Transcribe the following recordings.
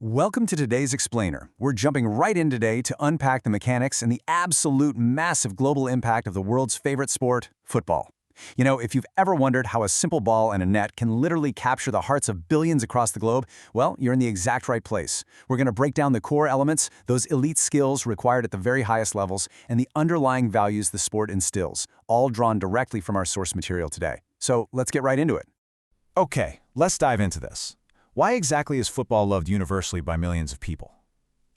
Welcome to today's Explainer. We're jumping right in today to unpack the mechanics and the absolute massive global impact of the world's favorite sport, football. You know, if you've ever wondered how a simple ball and a net can literally capture the hearts of billions across the globe, well, you're in the exact right place. We're going to break down the core elements, those elite skills required at the very highest levels, and the underlying values the sport instills, all drawn directly from our source material today. So let's get right into it. Okay, let's dive into this. Why exactly is football loved universally by millions of people?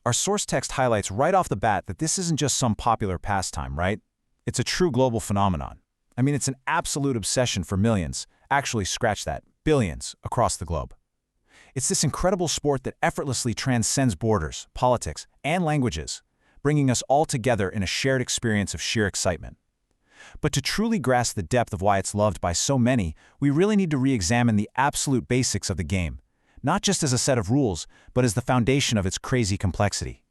Our source text highlights right off the bat that this isn't just some popular pastime, right? It's a true global phenomenon. I mean, it's an absolute obsession for millions, actually scratch that, billions, across the globe. It's this incredible sport that effortlessly transcends borders, politics, and languages, bringing us all together in a shared experience of sheer excitement. But to truly grasp the depth of why it's loved by so many, we really need to re-examine the absolute basics of the game, not just as a set of rules, but as the foundation of its crazy complexity.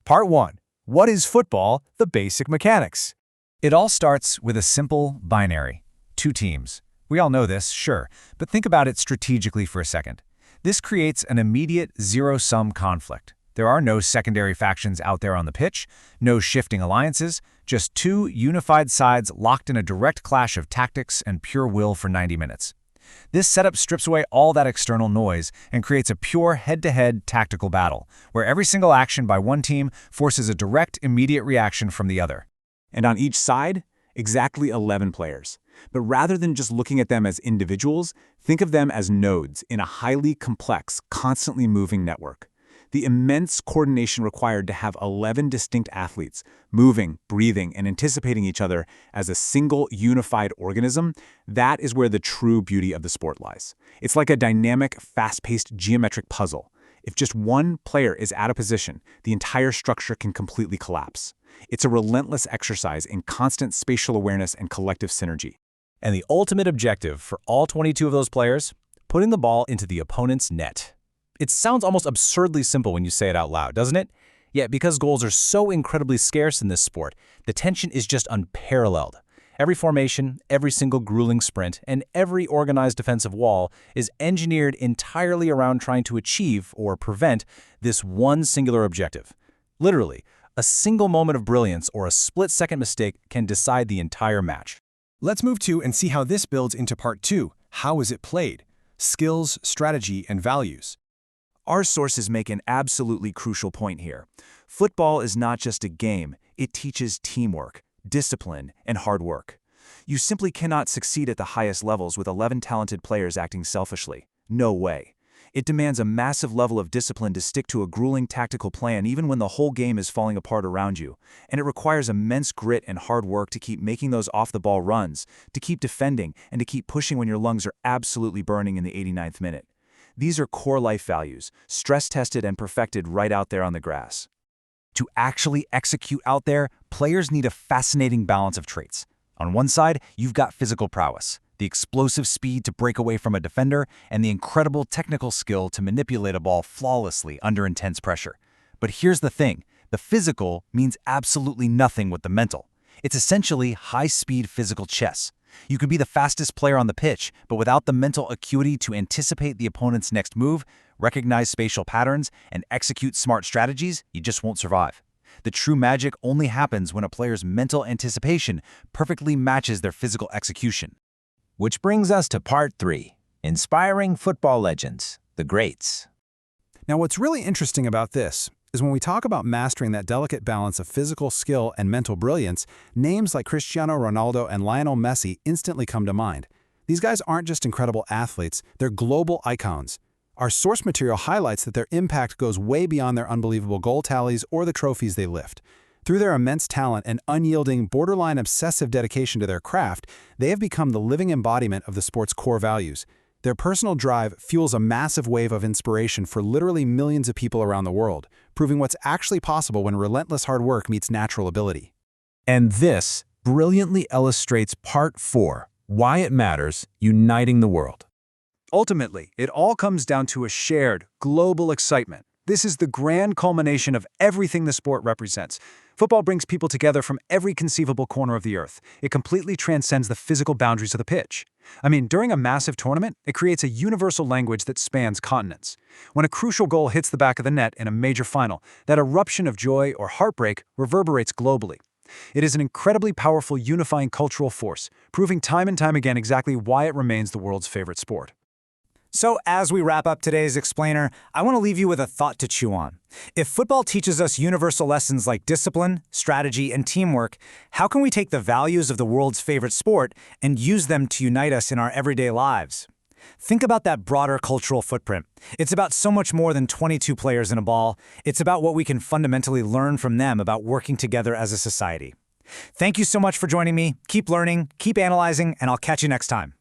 Part 1. What is football? The basic mechanics. It all starts with a simple binary. Two teams. We all know this, sure, but think about it strategically for a second. This creates an immediate zero-sum conflict. There are no secondary factions out there on the pitch, no shifting alliances, just two unified sides locked in a direct clash of tactics and pure will for 90 minutes. This setup strips away all that external noise and creates a pure head-to-head tactical battle, where every single action by one team forces a direct, immediate reaction from the other. And on each side, exactly 11 players. But rather than just looking at them as individuals, think of them as nodes in a highly complex, constantly moving network. The immense coordination required to have 11 distinct athletes, moving, breathing, and anticipating each other as a single, unified organism, that is where the true beauty of the sport lies. It's like a dynamic, fast-paced geometric puzzle. If just one player is out of position, the entire structure can completely collapse. It's a relentless exercise in constant spatial awareness and collective synergy. And the ultimate objective for all 22 of those players? Putting the ball into the opponent's net. It sounds almost absurdly simple when you say it out loud, doesn't it? Yet because goals are so incredibly scarce in this sport, the tension is just unparalleled. Every formation, every single grueling sprint, and every organized defensive wall is engineered entirely around trying to achieve or prevent this one singular objective. Literally, a single moment of brilliance or a split-second mistake can decide the entire match. Let's move to and see how this builds into part 2. How is it played? Skills, strategy, and values. Our sources make an absolutely crucial point here. Football is not just a game, it teaches teamwork, discipline, and hard work. You simply cannot succeed at the highest levels with 11 talented players acting selfishly. No way. It demands a massive level of discipline to stick to a grueling tactical plan even when the whole game is falling apart around you. And it requires immense grit and hard work to keep making those off-the-ball runs, to keep defending, and to keep pushing when your lungs are absolutely burning in the 89th minute. These are core life values, stress-tested and perfected right out there on the grass. To actually execute out there, players need a fascinating balance of traits. On one side, you've got physical prowess, the explosive speed to break away from a defender, and the incredible technical skill to manipulate a ball flawlessly under intense pressure. But here's the thing, the physical means absolutely nothing with the mental. It's essentially high-speed physical chess. You could be the fastest player on the pitch, but without the mental acuity to anticipate the opponent's next move, recognize spatial patterns, and execute smart strategies, you just won't survive. The true magic only happens when a player's mental anticipation perfectly matches their physical execution. Which brings us to part 3, inspiring football legends, the greats. Now, what's really interesting about this is when we talk about mastering that delicate balance of physical skill and mental brilliance, names like Cristiano Ronaldo and Lionel Messi instantly come to mind. These guys aren't just incredible athletes, they're global icons. Our source material highlights that their impact goes way beyond their unbelievable goal tallies or the trophies they lift. Through their immense talent and unyielding, borderline obsessive dedication to their craft, they have become the living embodiment of the sport's core values. Their personal drive fuels a massive wave of inspiration for literally millions of people around the world, proving what's actually possible when relentless hard work meets natural ability. And this brilliantly illustrates part 4, why it matters, uniting the world. Ultimately, it all comes down to a shared, global excitement. This is the grand culmination of everything the sport represents. Football brings people together from every conceivable corner of the earth. It completely transcends the physical boundaries of the pitch. I mean, during a massive tournament, it creates a universal language that spans continents. When a crucial goal hits the back of the net in a major final, that eruption of joy or heartbreak reverberates globally. It is an incredibly powerful unifying cultural force, proving time and time again exactly why it remains the world's favorite sport. So as we wrap up today's explainer, I want to leave you with a thought to chew on. If football teaches us universal lessons like discipline, strategy, and teamwork, how can we take the values of the world's favorite sport and use them to unite us in our everyday lives? Think about that broader cultural footprint. It's about so much more than 22 players in a ball. It's about what we can fundamentally learn from them about working together as a society. Thank you so much for joining me. Keep learning, keep analyzing, and I'll catch you next time.